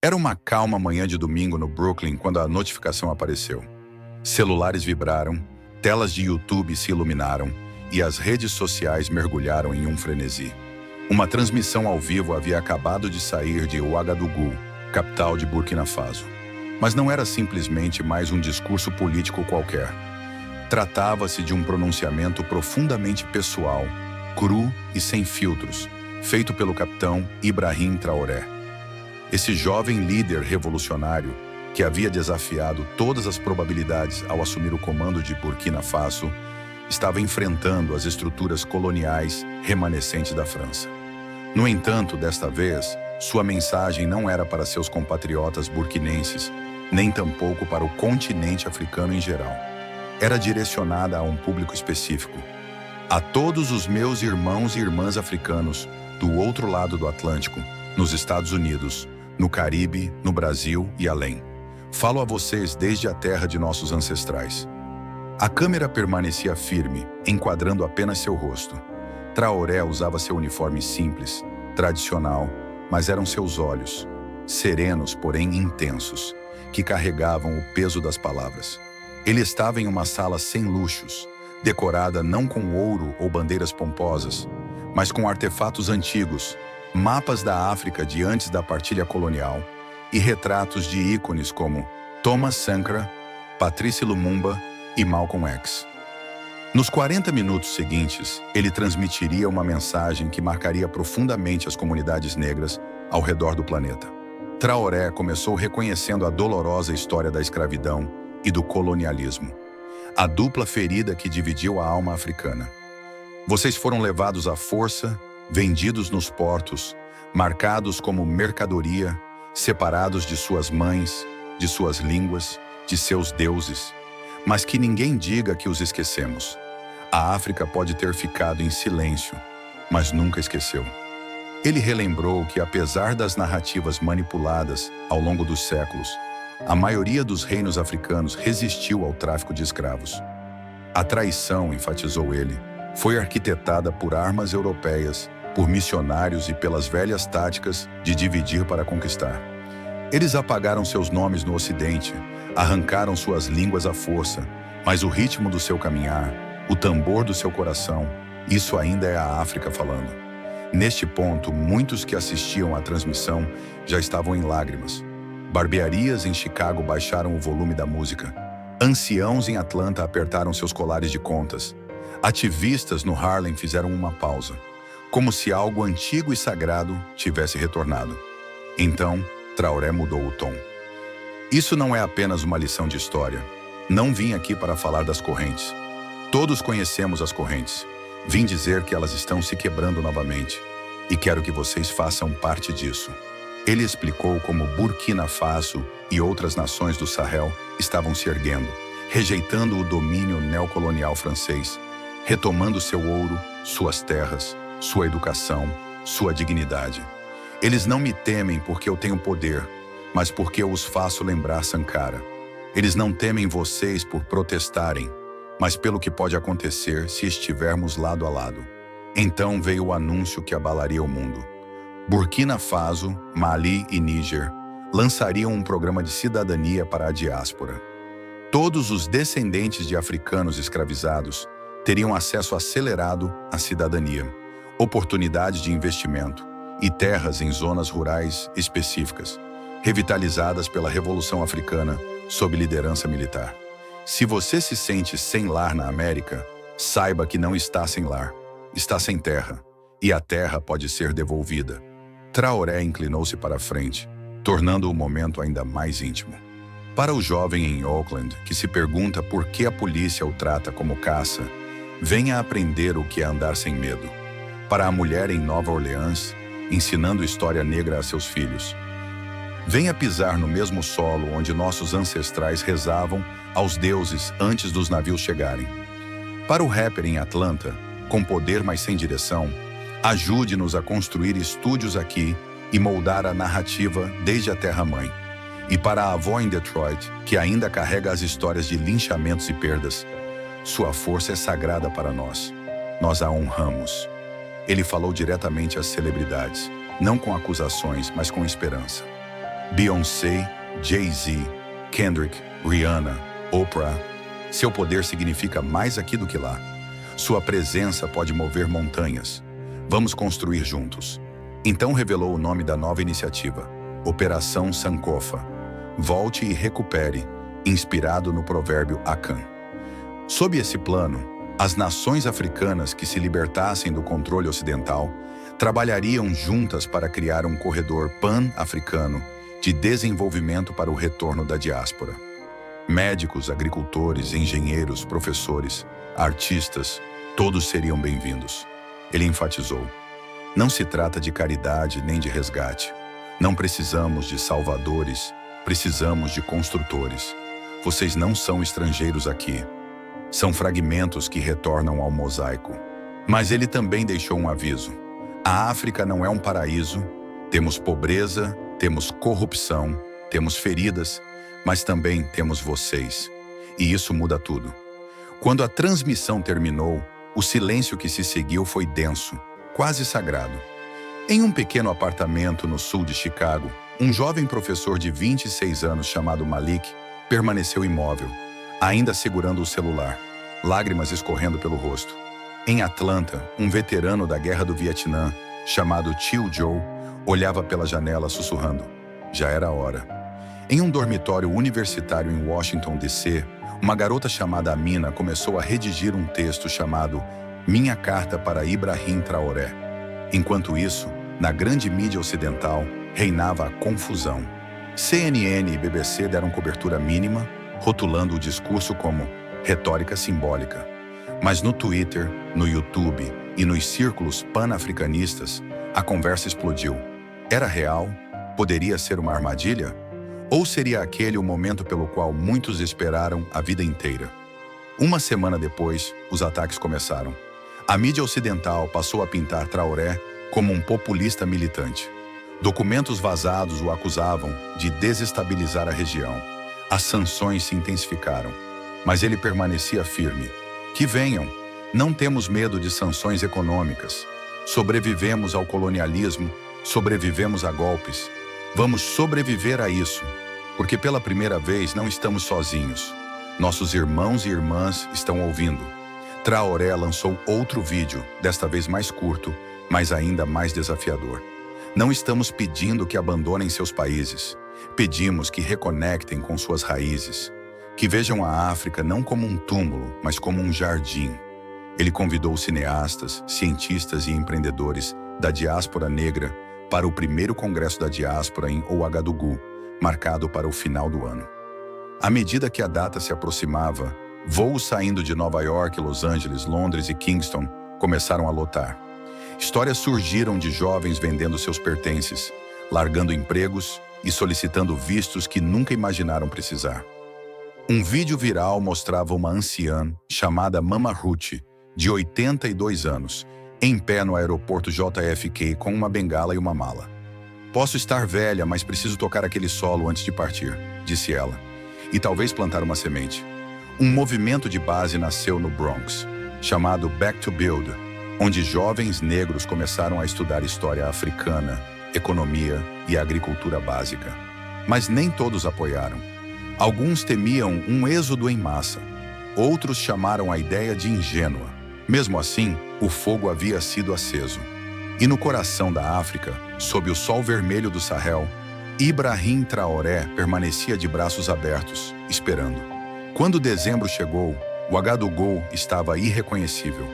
Era uma calma manhã de domingo no Brooklyn quando a notificação apareceu. Celulares vibraram, telas de YouTube se iluminaram e as redes sociais mergulharam em um frenesi. Uma transmissão ao vivo havia acabado de sair de Ouagadougou, capital de Burkina Faso. Mas não era simplesmente mais um discurso político qualquer. Tratava-se de um pronunciamento profundamente pessoal, cru e sem filtros, feito pelo capitão Ibrahim Traoré. Esse jovem líder revolucionário, que havia desafiado todas as probabilidades ao assumir o comando de Burkina Faso, estava enfrentando as estruturas coloniais remanescentes da França. No entanto, desta vez, sua mensagem não era para seus compatriotas burkinenses, nem tampouco para o continente africano em geral. Era direcionada a um público específico. A todos os meus irmãos e irmãs africanos do outro lado do Atlântico, nos Estados Unidos, no Caribe, no Brasil e além. Falo a vocês desde a terra de nossos ancestrais. A câmera permanecia firme, enquadrando apenas seu rosto. Traoré usava seu uniforme simples, tradicional, mas eram seus olhos, serenos, porém intensos, que carregavam o peso das palavras. Ele estava em uma sala sem luxos, decorada não com ouro ou bandeiras pomposas, mas com artefatos antigos, mapas da África de antes da partilha colonial e retratos de ícones como Thomas Sankara, Patrice Lumumba e Malcolm X. Nos 40 minutos seguintes, ele transmitiria uma mensagem que marcaria profundamente as comunidades negras ao redor do planeta. Traoré começou reconhecendo a dolorosa história da escravidão e do colonialismo, a dupla ferida que dividiu a alma africana. Vocês foram levados à força, vendidos nos portos, marcados como mercadoria, separados de suas mães, de suas línguas, de seus deuses, mas que ninguém diga que os esquecemos. A África pode ter ficado em silêncio, mas nunca esqueceu. Ele relembrou que, apesar das narrativas manipuladas ao longo dos séculos, a maioria dos reinos africanos resistiu ao tráfico de escravos. A traição, enfatizou ele, foi arquitetada por armas europeias, por missionários e pelas velhas táticas de dividir para conquistar. Eles apagaram seus nomes no Ocidente, arrancaram suas línguas à força, mas o ritmo do seu caminhar, o tambor do seu coração, isso ainda é a África falando. Neste ponto, muitos que assistiam à transmissão já estavam em lágrimas. Barbearias em Chicago baixaram o volume da música. Anciãos em Atlanta apertaram seus colares de contas. Ativistas no Harlem fizeram uma pausa, como se algo antigo e sagrado tivesse retornado. Então, Traoré mudou o tom. Isso não é apenas uma lição de história. Não vim aqui para falar das correntes. Todos conhecemos as correntes. Vim dizer que elas estão se quebrando novamente. E quero que vocês façam parte disso. Ele explicou como Burkina Faso e outras nações do Sahel estavam se erguendo, rejeitando o domínio neocolonial francês, retomando seu ouro, suas terras, sua educação, sua dignidade. Eles não me temem porque eu tenho poder, mas porque eu os faço lembrar Sankara. Eles não temem vocês por protestarem, mas pelo que pode acontecer se estivermos lado a lado. Então veio o anúncio que abalaria o mundo. Burkina Faso, Mali e Níger lançariam um programa de cidadania para a diáspora. Todos os descendentes de africanos escravizados teriam acesso acelerado à cidadania, oportunidades de investimento e terras em zonas rurais específicas, revitalizadas pela Revolução Africana sob liderança militar. Se você se sente sem lar na América, saiba que não está sem lar, está sem terra, e a terra pode ser devolvida. Traoré inclinou-se para a frente, tornando o momento ainda mais íntimo. Para o jovem em Auckland, que se pergunta por que a polícia o trata como caça, venha aprender o que é andar sem medo. Para a mulher em Nova Orleans, ensinando história negra a seus filhos. Venha pisar no mesmo solo onde nossos ancestrais rezavam aos deuses antes dos navios chegarem. Para o rapper em Atlanta, com poder mas sem direção, ajude-nos a construir estúdios aqui e moldar a narrativa desde a terra-mãe. E para a avó em Detroit, que ainda carrega as histórias de linchamentos e perdas, sua força é sagrada para nós. Nós a honramos. Ele falou diretamente às celebridades, não com acusações, mas com esperança. Beyoncé, Jay-Z, Kendrick, Rihanna, Oprah. Seu poder significa mais aqui do que lá. Sua presença pode mover montanhas. Vamos construir juntos. Então revelou o nome da nova iniciativa, Operação Sankofa. Volte e recupere, inspirado no provérbio Akan. Sob esse plano, as nações africanas que se libertassem do controle ocidental trabalhariam juntas para criar um corredor pan-africano de desenvolvimento para o retorno da diáspora. Médicos, agricultores, engenheiros, professores, artistas, todos seriam bem-vindos. Ele enfatizou: não se trata de caridade nem de resgate. Não precisamos de salvadores, precisamos de construtores. Vocês não são estrangeiros aqui. São fragmentos que retornam ao mosaico. Mas ele também deixou um aviso. A África não é um paraíso. Temos pobreza, temos corrupção, temos feridas, mas também temos vocês. E isso muda tudo. Quando a transmissão terminou, o silêncio que se seguiu foi denso, quase sagrado. Em um pequeno apartamento no sul de Chicago, um jovem professor de 26 anos chamado Malik permaneceu imóvel, ainda segurando o celular, lágrimas escorrendo pelo rosto. Em Atlanta, um veterano da Guerra do Vietnã, chamado Tio Joe, olhava pela janela sussurrando: já era hora. Em um dormitório universitário em Washington, D.C., uma garota chamada Amina começou a redigir um texto chamado Minha Carta para Ibrahim Traoré. Enquanto isso, na grande mídia ocidental, reinava a confusão. CNN e BBC deram cobertura mínima, rotulando o discurso como retórica simbólica. Mas no Twitter, no YouTube e nos círculos pan-africanistas, a conversa explodiu. Era real? Poderia ser uma armadilha? Ou seria aquele o momento pelo qual muitos esperaram a vida inteira? Uma semana depois, os ataques começaram. A mídia ocidental passou a pintar Traoré como um populista militante. Documentos vazados o acusavam de desestabilizar a região. As sanções se intensificaram, mas ele permanecia firme. Que venham, não temos medo de sanções econômicas. Sobrevivemos ao colonialismo, sobrevivemos a golpes. Vamos sobreviver a isso, porque pela primeira vez não estamos sozinhos. Nossos irmãos e irmãs estão ouvindo. Traoré lançou outro vídeo, desta vez mais curto, mas ainda mais desafiador. Não estamos pedindo que abandonem seus países. Pedimos que reconectem com suas raízes. Que vejam a África não como um túmulo, mas como um jardim. Ele convidou cineastas, cientistas e empreendedores da diáspora negra para o primeiro congresso da diáspora em Ouagadougou, marcado para o final do ano. À medida que a data se aproximava, voos saindo de Nova York, Los Angeles, Londres e Kingston começaram a lotar. Histórias surgiram de jovens vendendo seus pertences, largando empregos e solicitando vistos que nunca imaginaram precisar. Um vídeo viral mostrava uma anciã chamada Mama Ruth, de 82 anos, em pé no aeroporto JFK com uma bengala e uma mala. Posso estar velha, mas preciso tocar aquele solo antes de partir, disse ela, e talvez plantar uma semente. Um movimento de base nasceu no Bronx, chamado Back to Build, onde jovens negros começaram a estudar história africana, economia e agricultura básica. Mas nem todos apoiaram. Alguns temiam um êxodo em massa. Outros chamaram a ideia de ingênua. Mesmo assim, o fogo havia sido aceso. E no coração da África, sob o sol vermelho do Sahel, Ibrahim Traoré permanecia de braços abertos, esperando. Quando dezembro chegou, Ouagadougou estava irreconhecível.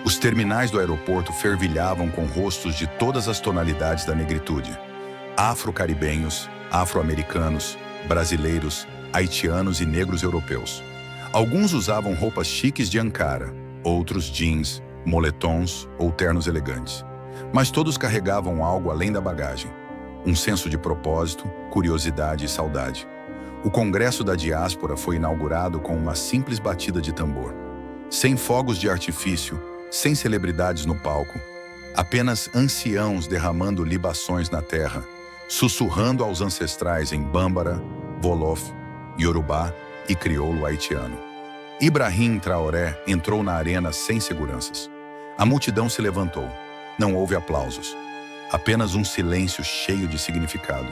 Os terminais do aeroporto fervilhavam com rostos de todas as tonalidades da negritude. Afro-caribenhos, afro-americanos, brasileiros, haitianos e negros europeus. Alguns usavam roupas chiques de Ankara, outros jeans, moletons ou ternos elegantes. Mas todos carregavam algo além da bagagem. Um senso de propósito, curiosidade e saudade. O Congresso da Diáspora foi inaugurado com uma simples batida de tambor. Sem fogos de artifício, sem celebridades no palco, apenas anciãos derramando libações na terra, sussurrando aos ancestrais em Bambara, Wolof, Yorubá e crioulo haitiano. Ibrahim Traoré entrou na arena sem seguranças. A multidão se levantou. Não houve aplausos. Apenas um silêncio cheio de significado.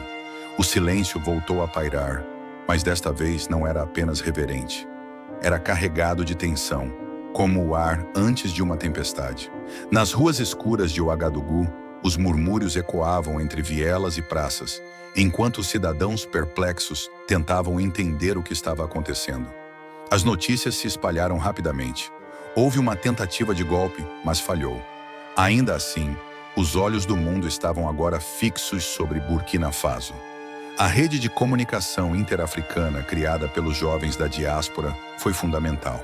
O silêncio voltou a pairar, mas desta vez não era apenas reverente. Era carregado de tensão, como o ar antes de uma tempestade. Nas ruas escuras de Ouagadougou, os murmúrios ecoavam entre vielas e praças, enquanto os cidadãos perplexos tentavam entender o que estava acontecendo. As notícias se espalharam rapidamente. Houve uma tentativa de golpe, mas falhou. Ainda assim, os olhos do mundo estavam agora fixos sobre Burkina Faso. A rede de comunicação interafricana criada pelos jovens da diáspora foi fundamental.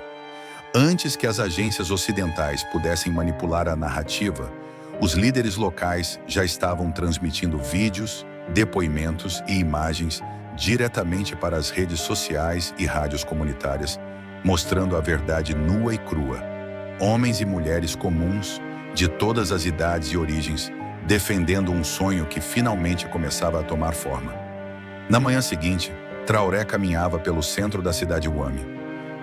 Antes que as agências ocidentais pudessem manipular a narrativa, os líderes locais já estavam transmitindo vídeos, depoimentos e imagens diretamente para as redes sociais e rádios comunitárias, mostrando a verdade nua e crua. Homens e mulheres comuns, de todas as idades e origens, defendendo um sonho que finalmente começava a tomar forma. Na manhã seguinte, Traoré caminhava pelo centro da cidade Wami.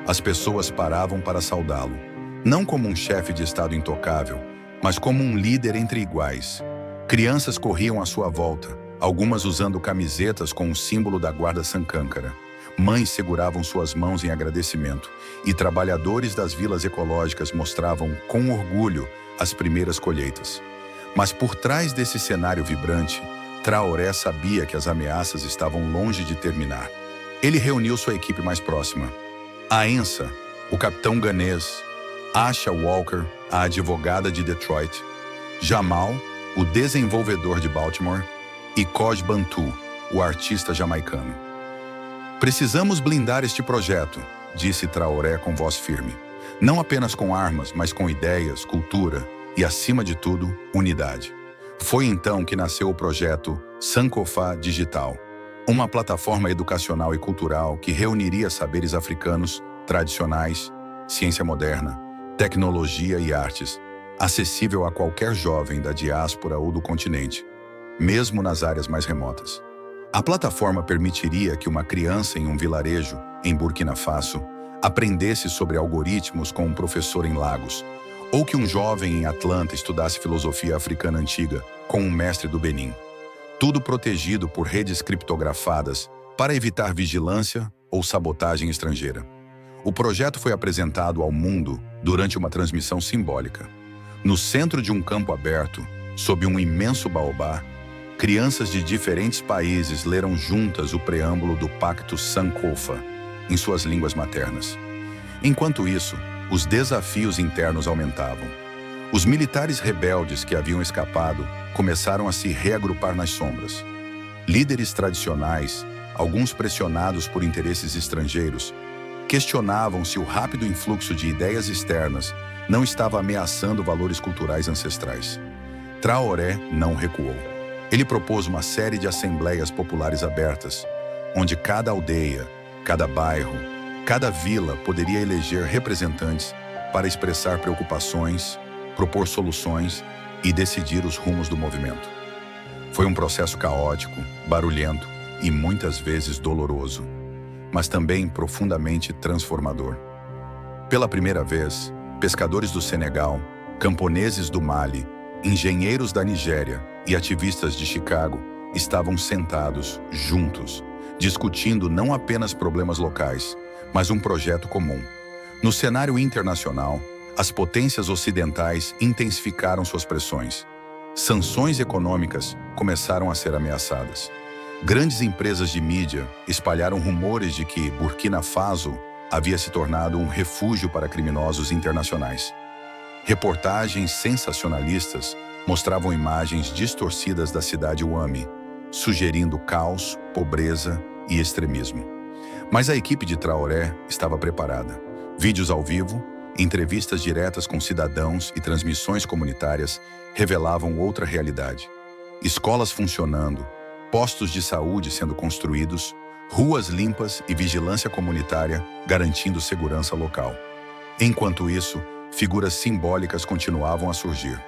As pessoas paravam para saudá-lo, não como um chefe de estado intocável, mas como um líder entre iguais. Crianças corriam à sua volta, algumas usando camisetas com o símbolo da Guarda Sankhankara. Mães seguravam suas mãos em agradecimento, e trabalhadores das vilas ecológicas mostravam com orgulho as primeiras colheitas. Mas por trás desse cenário vibrante, Traoré sabia que as ameaças estavam longe de terminar. Ele reuniu sua equipe mais próxima. A Ensa, o capitão ganês, Asha Walker, a advogada de Detroit, Jamal, o desenvolvedor de Baltimore, e Koj Bantu, o artista jamaicano. Precisamos blindar este projeto, disse Traoré com voz firme. Não apenas com armas, mas com ideias, cultura e, acima de tudo, unidade. Foi então que nasceu o projeto Sankofa Digital, uma plataforma educacional e cultural que reuniria saberes africanos, tradicionais, ciência moderna, tecnologia e artes, acessível a qualquer jovem da diáspora ou do continente, mesmo nas áreas mais remotas. A plataforma permitiria que uma criança em um vilarejo, em Burkina Faso, aprendesse sobre algoritmos com um professor em Lagos, ou que um jovem em Atlanta estudasse filosofia africana antiga com um mestre do Benin. Tudo protegido por redes criptografadas para evitar vigilância ou sabotagem estrangeira. O projeto foi apresentado ao mundo durante uma transmissão simbólica. No centro de um campo aberto, sob um imenso baobá, crianças de diferentes países leram juntas o preâmbulo do Pacto Sankofa, em suas línguas maternas. Enquanto isso, os desafios internos aumentavam. Os militares rebeldes que haviam escapado começaram a se reagrupar nas sombras. Líderes tradicionais, alguns pressionados por interesses estrangeiros, questionavam se o rápido influxo de ideias externas não estava ameaçando valores culturais ancestrais. Traoré não recuou. Ele propôs uma série de assembleias populares abertas, onde cada aldeia, cada bairro, cada vila poderia eleger representantes para expressar preocupações, propor soluções e decidir os rumos do movimento. Foi um processo caótico, barulhento e muitas vezes doloroso, mas também profundamente transformador. Pela primeira vez, pescadores do Senegal, camponeses do Mali, engenheiros da Nigéria e ativistas de Chicago estavam sentados, juntos, discutindo não apenas problemas locais, mas um projeto comum. No cenário internacional, as potências ocidentais intensificaram suas pressões. Sanções econômicas começaram a ser ameaçadas. Grandes empresas de mídia espalharam rumores de que Burkina Faso havia se tornado um refúgio para criminosos internacionais. Reportagens sensacionalistas mostravam imagens distorcidas da cidade Wami, sugerindo caos, pobreza e extremismo. Mas a equipe de Traoré estava preparada. Vídeos ao vivo, entrevistas diretas com cidadãos e transmissões comunitárias revelavam outra realidade. Escolas funcionando, postos de saúde sendo construídos, ruas limpas e vigilância comunitária garantindo segurança local. Enquanto isso, figuras simbólicas continuavam a surgir.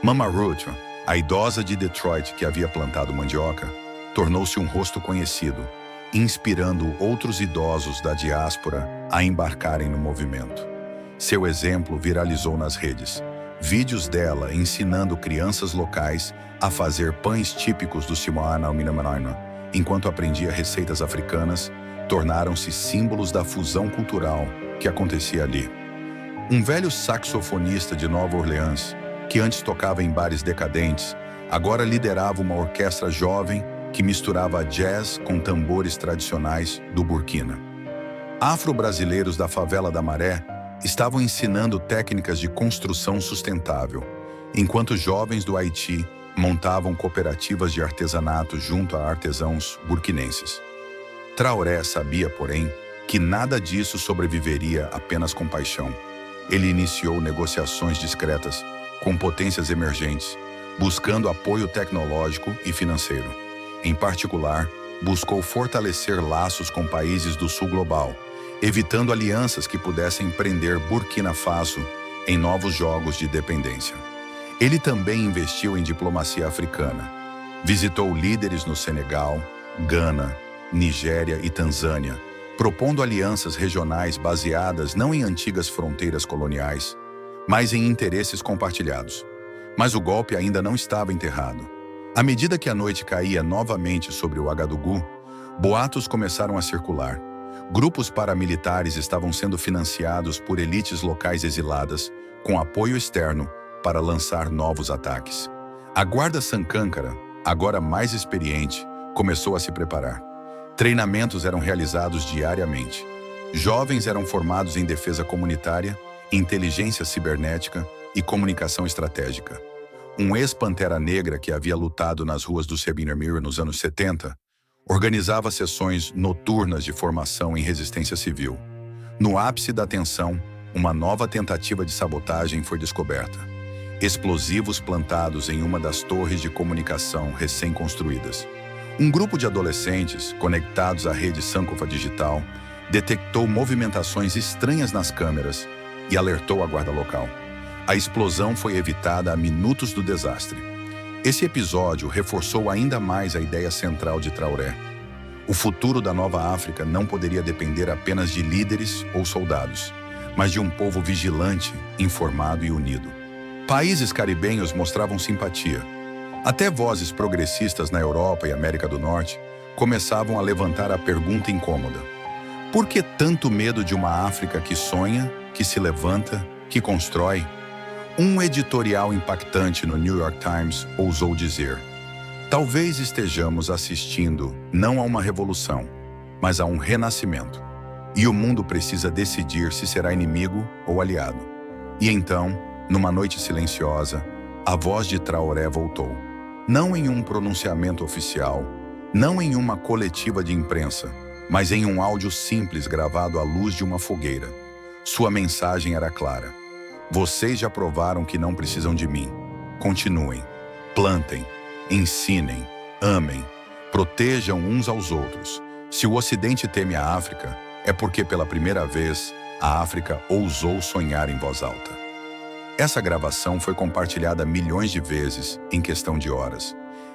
Mama Ruth, a idosa de Detroit que havia plantado mandioca, tornou-se um rosto conhecido, inspirando outros idosos da diáspora a embarcarem no movimento. Seu exemplo viralizou nas redes. Vídeos dela ensinando crianças locais a fazer pães típicos do Simoana Minamanaina enquanto aprendia receitas africanas, tornaram-se símbolos da fusão cultural que acontecia ali. Um velho saxofonista de Nova Orleans, que antes tocava em bares decadentes, agora liderava uma orquestra jovem que misturava jazz com tambores tradicionais do Burkina. Afro-brasileiros da favela da Maré estavam ensinando técnicas de construção sustentável, enquanto jovens do Haiti montavam cooperativas de artesanato junto a artesãos burkinenses. Traoré sabia, porém, que nada disso sobreviveria apenas com paixão. Ele iniciou negociações discretas com potências emergentes, buscando apoio tecnológico e financeiro. Em particular, buscou fortalecer laços com países do sul global, evitando alianças que pudessem prender Burkina Faso em novos jogos de dependência. Ele também investiu em diplomacia africana. Visitou líderes no Senegal, Gana, Nigéria e Tanzânia, propondo alianças regionais baseadas não em antigas fronteiras coloniais, mas em interesses compartilhados. Mas o golpe ainda não estava enterrado. À medida que a noite caía novamente sobre o Agadugu, boatos começaram a circular. Grupos paramilitares estavam sendo financiados por elites locais exiladas, com apoio externo, para lançar novos ataques. A Guarda Sankhankara, agora mais experiente, começou a se preparar. Treinamentos eram realizados diariamente. Jovens eram formados em defesa comunitária, inteligência cibernética e comunicação estratégica. Um ex-Pantera Negra que havia lutado nas ruas do Sebinarmir nos anos 70, organizava sessões noturnas de formação em resistência civil. No ápice da tensão, uma nova tentativa de sabotagem foi descoberta. Explosivos plantados em uma das torres de comunicação recém-construídas. Um grupo de adolescentes, conectados à rede Sankofa Digital, detectou movimentações estranhas nas câmeras e alertou a guarda local. A explosão foi evitada a minutos do desastre. Esse episódio reforçou ainda mais a ideia central de Traoré. O futuro da Nova África não poderia depender apenas de líderes ou soldados, mas de um povo vigilante, informado e unido. Países caribenhos mostravam simpatia. Até vozes progressistas na Europa e América do Norte começavam a levantar a pergunta incômoda: por que tanto medo de uma África que sonha, que se levanta, que constrói? Um editorial impactante no New York Times ousou dizer: talvez estejamos assistindo não a uma revolução, mas a um renascimento. E o mundo precisa decidir se será inimigo ou aliado. E então, numa noite silenciosa, a voz de Traoré voltou. Não em um pronunciamento oficial, não em uma coletiva de imprensa, mas em um áudio simples gravado à luz de uma fogueira. Sua mensagem era clara: vocês já provaram que não precisam de mim. Continuem, plantem, ensinem, amem, protejam uns aos outros. Se o Ocidente teme a África, é porque pela primeira vez a África ousou sonhar em voz alta. Essa gravação foi compartilhada milhões de vezes em questão de horas.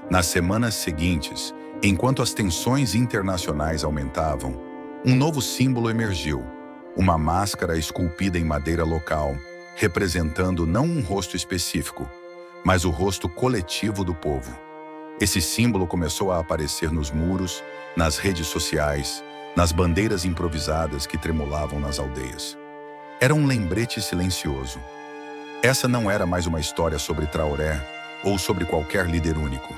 Nas semanas seguintes, enquanto as tensões internacionais aumentavam, um novo símbolo emergiu: uma máscara esculpida em madeira local, representando não um rosto específico, mas o rosto coletivo do povo. Esse símbolo começou a aparecer nos muros, nas redes sociais, nas bandeiras improvisadas que tremulavam nas aldeias. Era um lembrete silencioso. Essa não era mais uma história sobre Traoré ou sobre qualquer líder único.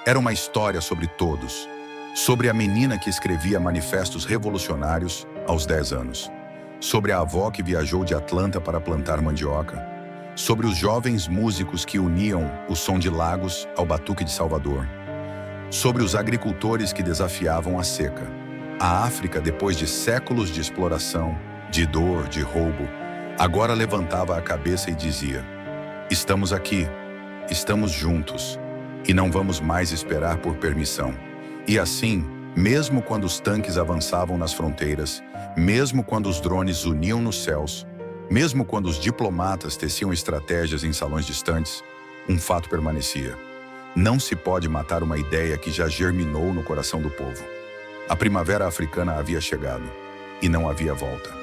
Era uma história sobre todos, sobre a menina que escrevia manifestos revolucionários aos 10 anos, sobre a avó que viajou de Atlanta para plantar mandioca, sobre os jovens músicos que uniam o som de Lagos ao batuque de Salvador, sobre os agricultores que desafiavam a seca. A África, depois de séculos de exploração, de dor, de roubo, agora levantava a cabeça e dizia: estamos aqui, estamos juntos, e não vamos mais esperar por permissão. E assim, mesmo quando os tanques avançavam nas fronteiras, mesmo quando os drones uniam nos céus, mesmo quando os diplomatas teciam estratégias em salões distantes, um fato permanecia: não se pode matar uma ideia que já germinou no coração do povo. A primavera africana havia chegado, e não havia volta.